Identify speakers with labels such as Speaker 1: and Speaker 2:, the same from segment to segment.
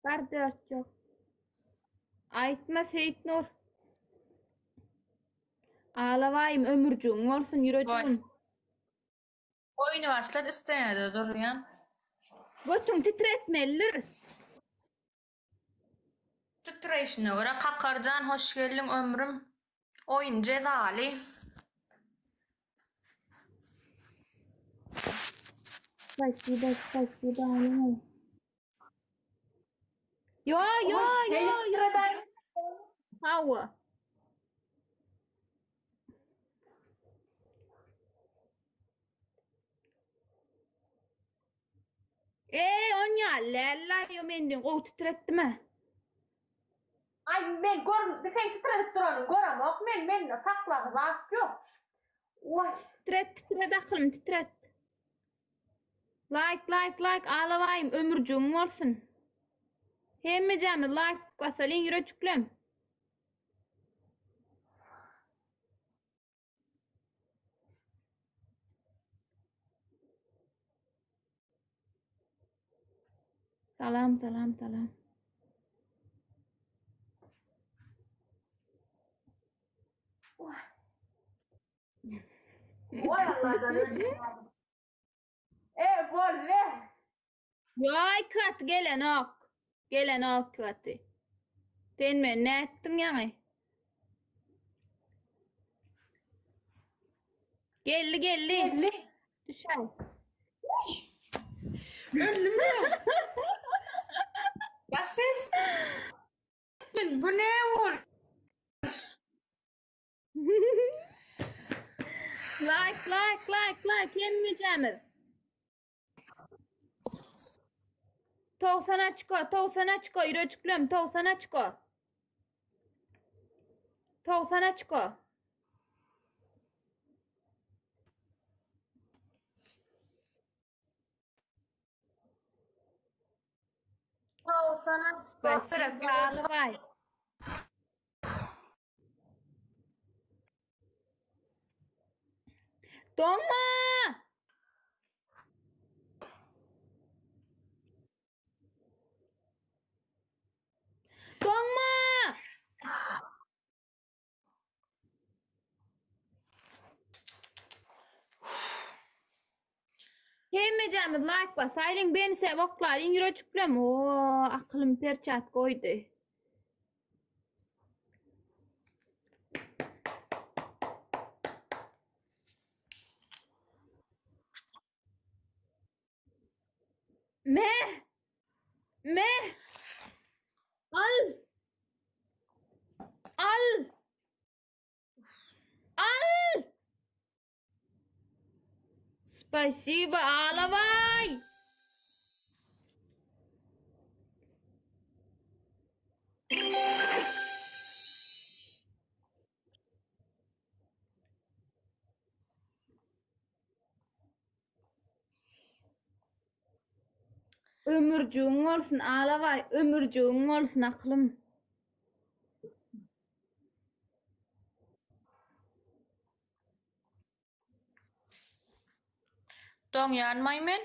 Speaker 1: Var dört yok. Aytma Seyitnur. Ağlavayım ömürcüğün olsun
Speaker 2: Boy.
Speaker 1: yüreğin.
Speaker 2: Oyunu başlat istemedi duruyan.
Speaker 1: Götün titretmelidir.
Speaker 2: Titreşine göre kakarcan hoş geldin ömrüm. Oyun cezali.
Speaker 1: Спасибо, спасибо, Алина. Yo, yo, yo, yo. Hava. On ya lella yo mendin qow titretme.
Speaker 3: Ay men sen titredip duranı göremok men sakladı bak yok. Oy.
Speaker 1: Titret aklım titret. Like ağlavayım ömürcüğün olsun. Hemmecemi like basalın yüreğiklem. Salam.
Speaker 3: Oy. Oy Allah'tan öyle. Bolle.
Speaker 1: Yoy kat gelen ok katı. Tenme ne ettin yani? Gelli.
Speaker 3: Elli.
Speaker 1: Düşer.
Speaker 2: Ölümü. Ya ses. Bu ne var?
Speaker 1: Like yemmeyeceğim. Tavsana çıko, yüreğiklem, tavsana çıko.
Speaker 2: O sana
Speaker 1: Spasibo, vay. Donma! Yemmeyeceğim, like basaylın, beni sevoklayın, yüreğiklem. Oo, aklım perçat koydu. Me! Al! Спасибо, ağlavay! Ömürcüğün olsun, ağlavay, ömürcüğün olsun aklım.
Speaker 2: Don yanmay men.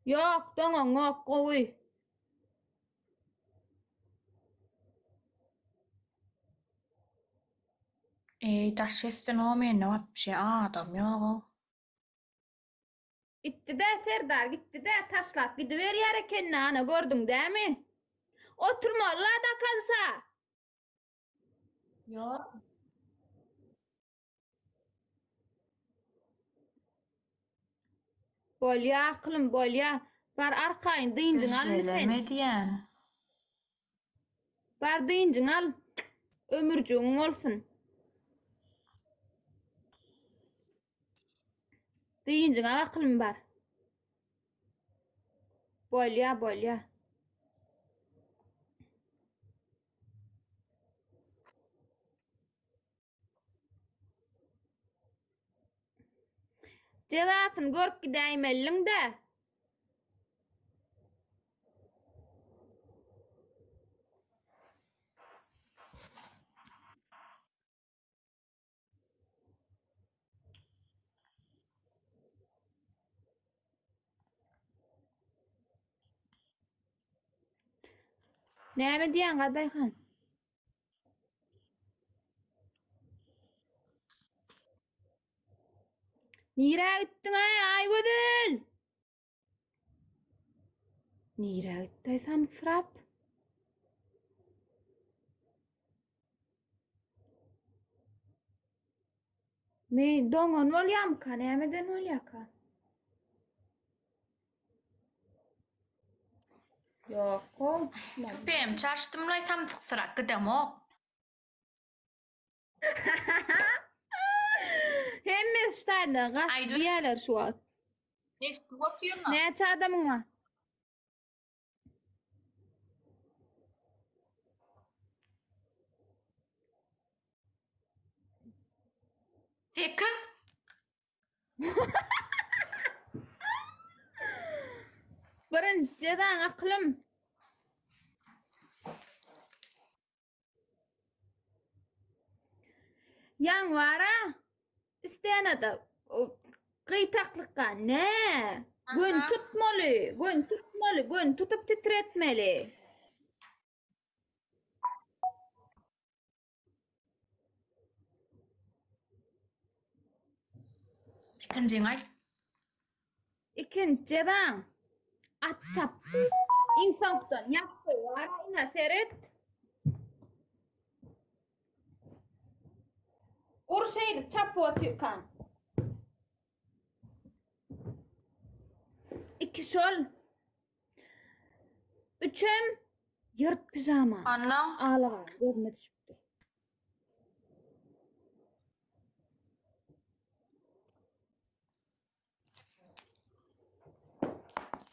Speaker 1: Yok, doňoň ok gowy.
Speaker 2: Ei tässä sitten ole mennä vapsi adam yok.
Speaker 1: Gitti de Serdar, gitti de taşlap gidiver yere kendine ana gördün değil mi? Oturma Allah da kalsa.
Speaker 2: Yok.
Speaker 1: Bolya aklım bolya. Bar arkayın deyince al mı sen?
Speaker 2: Söylemediyen.
Speaker 1: Bar deyince al. Ömürcüğün olsun. Deyince al aklım bar. Bolya. Cevasın görüp gideyim ellin de. Näme diýen Gadayhan? Nire gittin ay gödül? Nire gitti samsırap? Me doňan bolyam ka, nämeden bolýaka? Yok, olmadı.
Speaker 2: Benim çarştımlay samsyk sırak gidemok.
Speaker 1: Hemme ştaýda gaç
Speaker 2: Aýdy.
Speaker 1: diýerler şu wagt.
Speaker 2: Neşti otuyorsun?
Speaker 1: Näçe adamyň bar?
Speaker 2: Sekiz.
Speaker 1: Birinçiden aklym. Yan wara isteýänede gyýtaklykka ne? Gün
Speaker 2: Aha.
Speaker 1: tutmaly, gün tutup titretmeli.
Speaker 2: İkinciğin ay.
Speaker 1: İkinciden atçap. İnsanktan yaptı wara ina seret. Urşeýdi çap otykan. İki şol. Üçem yırt pijama.
Speaker 2: Anna.
Speaker 1: Ağlagan gözüme düşüpdür.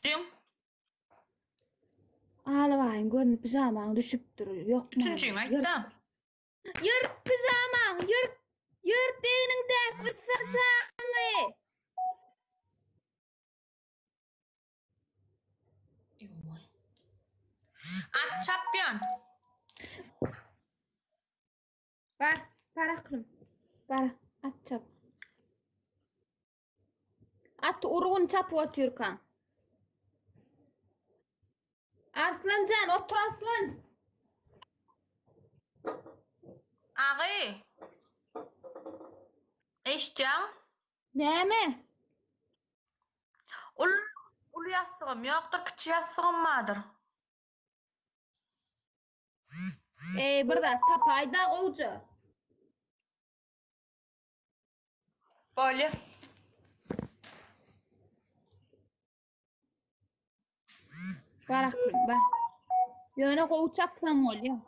Speaker 2: Üçüncüğün.
Speaker 1: Ağlagan gözüme pijamaň düşüpdür. Yok mu?
Speaker 2: Üçüncüğün ayda.
Speaker 1: Yırt pijamaň, yırt deýininde kısaşaňy.
Speaker 2: At çapyon.
Speaker 1: Bar aklım. Bar at çap. At urgun çap otyrkan. Arslancan otur aslan.
Speaker 2: Agy. Eşcan.
Speaker 1: Näme?
Speaker 2: Ul ýassygym ýokdur, kiçi ýassygym bardyr.
Speaker 1: Birde tapaýda gowja.
Speaker 2: Bolýa.
Speaker 1: Bar aklım bar. Ýöne gow çapsam bolýar.